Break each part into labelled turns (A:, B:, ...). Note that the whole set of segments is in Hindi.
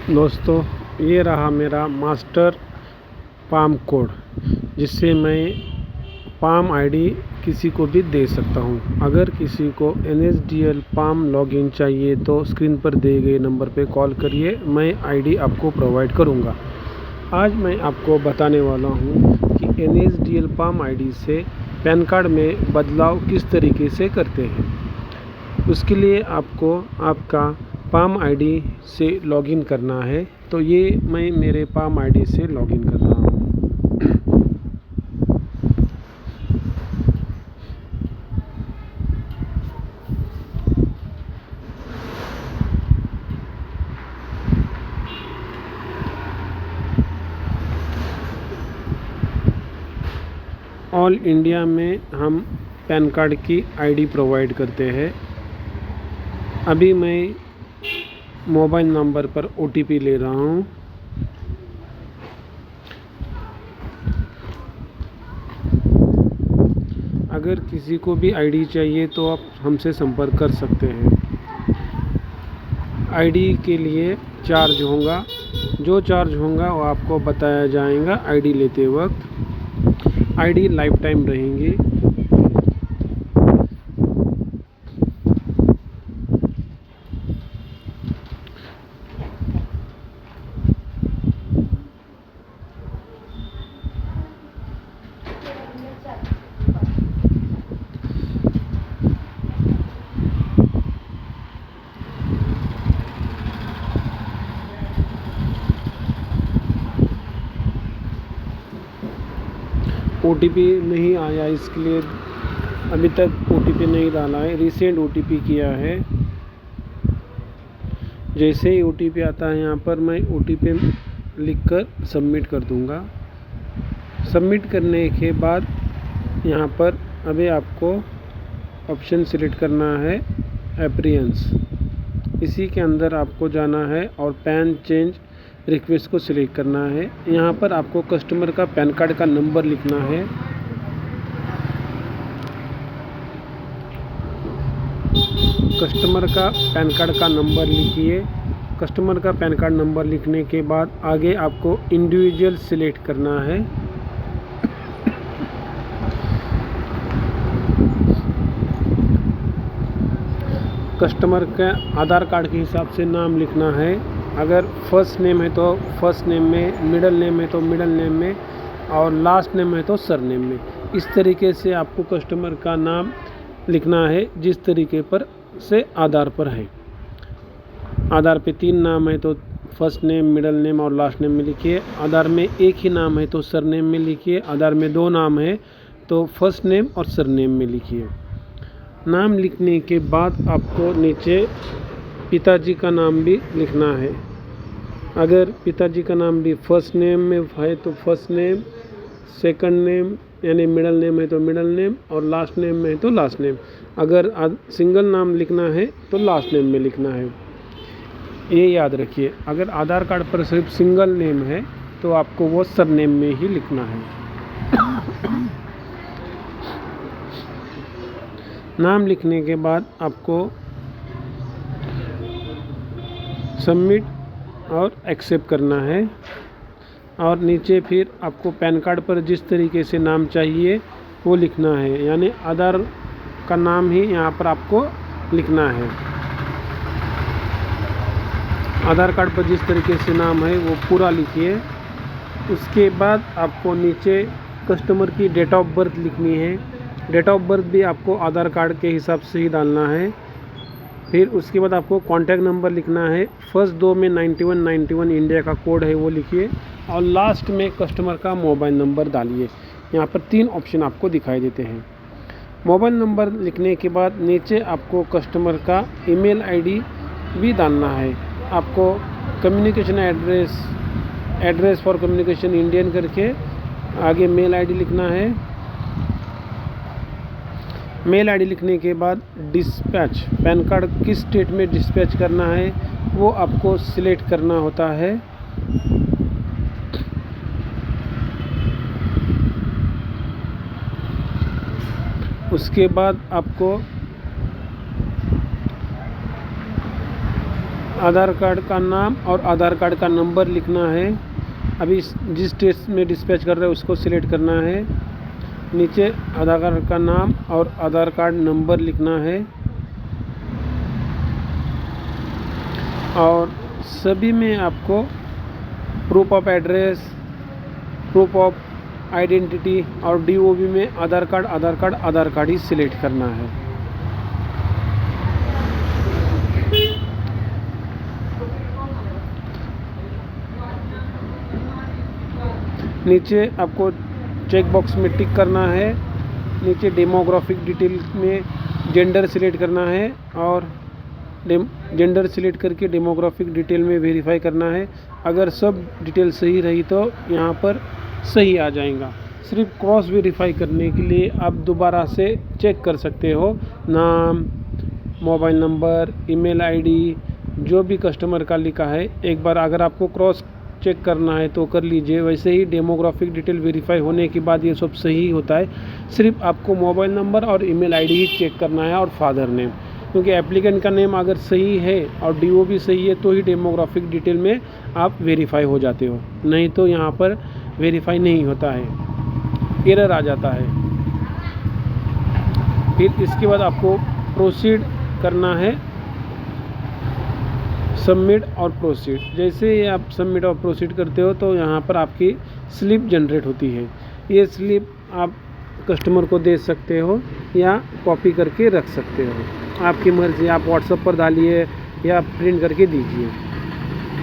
A: दोस्तों, ये रहा मेरा मास्टर पाम कोड, जिससे मैं पाम आईडी किसी को भी दे सकता हूँ। अगर किसी को NSDL पाम लॉगिन चाहिए तो स्क्रीन पर दिए गए नंबर पर कॉल करिए, मैं आईडी आपको प्रोवाइड करूँगा। आज मैं आपको बताने वाला हूँ कि NSDL पाम आईडी से पैन कार्ड में बदलाव किस तरीके से करते हैं। उसके लिए आपको आपका पाम आईडी से लॉगिन करना है। तो ये मैं मेरे पाम आईडी से लॉगिन कर रहा हूँ। ऑल इंडिया में हम पैन कार्ड की आईडी प्रोवाइड करते हैं। अभी मैं मोबाइल नंबर पर OTP ले रहा हूँ। अगर किसी को भी आईडी चाहिए तो आप हमसे संपर्क कर सकते हैं। आईडी के लिए चार्ज होगा, जो चार्ज होगा वो आपको बताया जाएगा आईडी लेते वक्त। आईडी लाइफ टाइम रहेंगी। OTP नहीं आया, इसके लिए अभी तक OTP नहीं डाला है। रिसेंट OTP किया है। जैसे ही OTP आता है यहाँ पर मैं OTP लिखकर सबमिट कर दूँगा। सबमिट करने के बाद यहाँ पर अभी आपको ऑप्शन सिलेक्ट करना है अपीयरेंस। इसी के अंदर आपको जाना है और पैन चेंज रिक्वेस्ट को सिलेक्ट करना है। यहाँ पर आपको कस्टमर का पैन कार्ड का नंबर लिखना है। कस्टमर का पैन कार्ड का नंबर लिखिए। कस्टमर का पैन कार्ड नंबर लिखने के बाद आगे आपको इंडिविजुअल सिलेक्ट करना है। कस्टमर का आधार कार्ड के हिसाब से नाम लिखना है। अगर फर्स्ट नेम है तो फर्स्ट नेम में, मिडिल नेम है तो मिडिल नेम में, और लास्ट नेम है तो सर नेम में। इस तरीके से आपको कस्टमर का नाम लिखना है जिस तरीके पर से आधार पर है। आधार पे 3 नाम है तो फर्स्ट नेम, मिडिल नेम और लास्ट नेम में लिखिए। आधार में एक ही नाम है तो सर नेम में लिखिए। आधार में 2 नाम है तो फर्स्ट नेम और सर नेम में लिखिए। नाम लिखने के बाद आपको नीचे पिताजी का नाम भी लिखना है। अगर पिताजी का नाम भी फर्स्ट नेम में है तो फर्स्ट नेम, सेकंड नेम यानी मिडिल नेम है तो मिडिल नेम, और लास्ट नेम में है तो लास्ट नेम। अगर सिंगल नाम लिखना है तो लास्ट नेम में लिखना है। ये याद रखिए। अगर आधार कार्ड पर सिर्फ सिंगल नेम है तो आपको वो सर नेम में ही लिखना है। नाम लिखने के बाद आपको सबमिट और एक्सेप्ट करना है, और नीचे फिर आपको पैन कार्ड पर जिस तरीके से नाम चाहिए वो लिखना है, यानी आधार का नाम ही यहाँ पर आपको लिखना है। आधार कार्ड पर जिस तरीके से नाम है वो पूरा लिखिए। उसके बाद आपको नीचे कस्टमर की डेट ऑफ बर्थ लिखनी है। डेट ऑफ बर्थ भी आपको आधार कार्ड के हिसाब से ही डालना है। फिर उसके बाद आपको कॉन्टैक्ट नंबर लिखना है। फर्स्ट 2 में 9191 इंडिया का कोड है वो लिखिए, और लास्ट में कस्टमर का मोबाइल नंबर डालिए। यहाँ पर 3 ऑप्शन आपको दिखाई देते हैं। मोबाइल नंबर लिखने के बाद नीचे आपको कस्टमर का ईमेल आईडी भी डालना है। आपको communication address for communication Indian करके आगे मेल आईडी लिखना है। मेल आईडी लिखने के बाद डिस्पैच, पैन कार्ड किस स्टेट में डिस्पैच करना है वो आपको सिलेक्ट करना होता है। उसके बाद आपको आधार कार्ड का नाम और आधार कार्ड का नंबर लिखना है। अभी जिस टेस्ट में डिस्पैच कर रहे हैं उसको सिलेक्ट करना है। नीचे आधार कार्ड का नाम और आधार कार्ड नंबर लिखना है और सभी में आपको proof of address, proof of identity और DOB में आधार कार्ड ही सिलेक्ट करना है। नीचे आपको चेक बॉक्स में टिक करना है। नीचे डेमोग्राफिक डिटेल में जेंडर सिलेक्ट करना है और जेंडर सिलेक्ट करके डेमोग्राफिक डिटेल में वेरीफाई करना है। अगर सब डिटेल सही रही तो यहाँ पर सही आ जाएगा। सिर्फ क्रॉस वेरीफाई करने के लिए आप दोबारा से चेक कर सकते हो। नाम, मोबाइल नंबर, ईमेल आईडी जो भी कस्टमर का लिखा है, एक बार अगर आपको क्रॉस चेक करना है तो कर लीजिए। वैसे ही डेमोग्राफिक डिटेल वेरीफाई होने के बाद ये सब सही होता है। सिर्फ आपको मोबाइल नंबर और ईमेल आईडी ही चेक करना है और फादर नेम, क्योंकि एप्लीकेंट का नेम अगर सही है और DOB सही है तो ही डेमोग्राफिक डिटेल में आप वेरीफाई हो जाते हो, नहीं तो यहाँ पर वेरीफाई नहीं होता है, एरर आ जाता है। फिर इसके बाद आपको प्रोसीड करना है, सबमिट और प्रोसीड। जैसे ही आप सबमिट और प्रोसीड करते हो तो यहाँ पर आपकी स्लिप जनरेट होती है। ये स्लिप आप कस्टमर को दे सकते हो या कॉपी करके रख सकते हो, आपकी मर्ज़ी। आप व्हाट्सएप पर डालिए या प्रिंट करके दीजिए।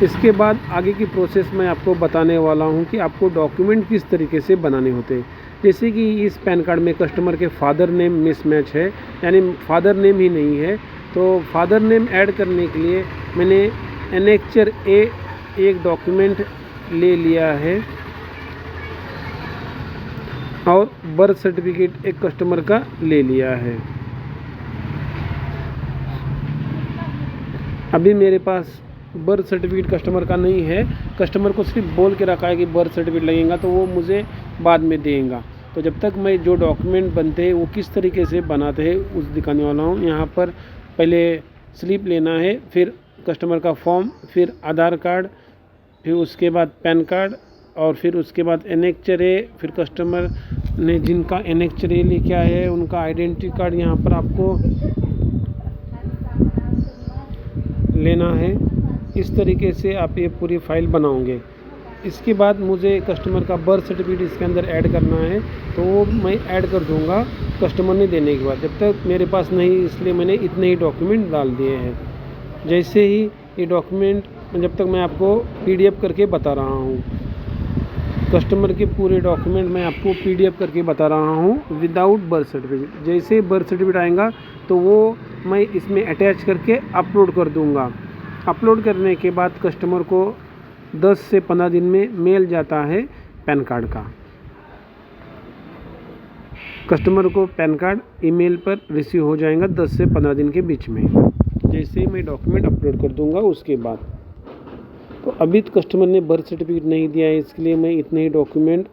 A: इसके बाद आगे की प्रोसेस मैं आपको बताने वाला हूँ कि आपको डॉक्यूमेंट किस तरीके से बनाने होते हैं। जैसे कि इस पैन कार्ड में कस्टमर के फादर नेम मिसमैच है, यानी फादर नेम ही नहीं है, तो फादर नेम ऐड करने के लिए मैंने एनेक्चर ए एक डॉक्यूमेंट ले लिया है और बर्थ सर्टिफिकेट एक कस्टमर का ले लिया है। अभी मेरे पास बर्थ सर्टिफिकेट कस्टमर का नहीं है, कस्टमर को सिर्फ बोल के रखा है कि बर्थ सर्टिफिकेट लगेगा, तो वो मुझे बाद में देगा। तो जब तक मैं जो डॉक्यूमेंट बनते हैं वो किस तरीके से बनाते हैं उस दिखाने वाला हूँ। यहाँ पर पहले स्लिप लेना है, फिर कस्टमर का फॉर्म, फिर आधार कार्ड, फिर उसके बाद पैन कार्ड और फिर उसके बाद एनेक्चर ए, फिर कस्टमर ने जिनका एनेक्चर ए लेके आए हैं उनका आइडेंटिटी कार्ड यहाँ पर आपको लेना है। इस तरीके से आप ये पूरी फाइल बनाओगे। इसके बाद मुझे कस्टमर का बर्थ सर्टिफिकेट इसके अंदर ऐड करना है, तो वो मैं ऐड कर दूंगा कस्टमर ने देने के बाद। जब तक मेरे पास नहीं, इसलिए मैंने इतने ही डॉक्यूमेंट डाल दिए हैं। जैसे ही ये डॉक्यूमेंट, जब तक मैं आपको PDF करके बता रहा हूँ, कस्टमर के पूरे डॉक्यूमेंट मैं आपको PDF करके बता रहा हूँ विदाउट बर्थ सर्टिफिकेट। जैसे बर्थ सर्टिफिकेट आएगा तो वो मैं इसमें अटैच करके अपलोड कर दूँगा। अपलोड करने के बाद कस्टमर को 10 से 15 दिन में मेल जाता है पैन कार्ड का। कस्टमर को पैन कार्ड ईमेल पर रिसीव हो जाएगा 10 से 15 दिन के बीच में, जैसे ही मैं डॉक्यूमेंट अपलोड कर दूंगा उसके बाद। तो अभी तो कस्टमर ने बर्थ सर्टिफिकेट नहीं दिया है, इसके लिए मैं इतने ही डॉक्यूमेंट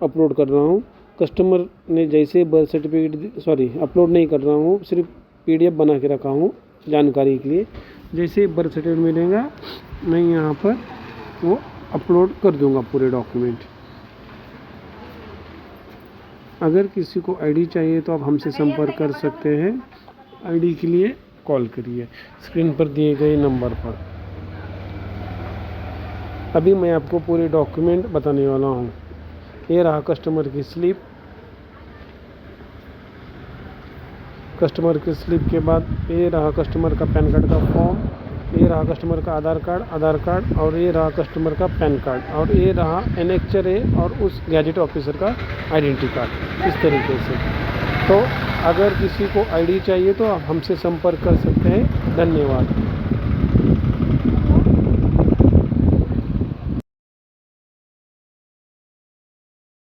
A: अपलोड कर रहा हूँ। कस्टमर ने जैसे बर्थ सर्टिफिकेट अपलोड नहीं कर रहा हूँ, सिर्फ PDF बना के रखा हूँ जानकारी के लिए। जैसे बर्थ सर्टिफिकेट मिलेगा मैं यहाँ पर वो अपलोड कर दूंगा पूरे डॉक्यूमेंट। अगर किसी को ID चाहिए तो आप हमसे संपर्क कर सकते हैं। ID के लिए कॉल करिए स्क्रीन पर दिए गए नंबर पर। अभी मैं आपको पूरे डॉक्यूमेंट बताने वाला हूँ। ये रहा कस्टमर की स्लिप। कस्टमर की स्लिप के बाद ये रहा कस्टमर का पैन कार्ड का फॉर्म, ये रहा कस्टमर का आधार कार्ड और ये रहा कस्टमर का पैन कार्ड और ये रहा एनेक्चर ए और उस गैजेट ऑफिसर का आइडेंटिटी कार्ड। इस तरीके से। तो अगर किसी को ID चाहिए तो आप हमसे संपर्क कर सकते हैं। धन्यवाद।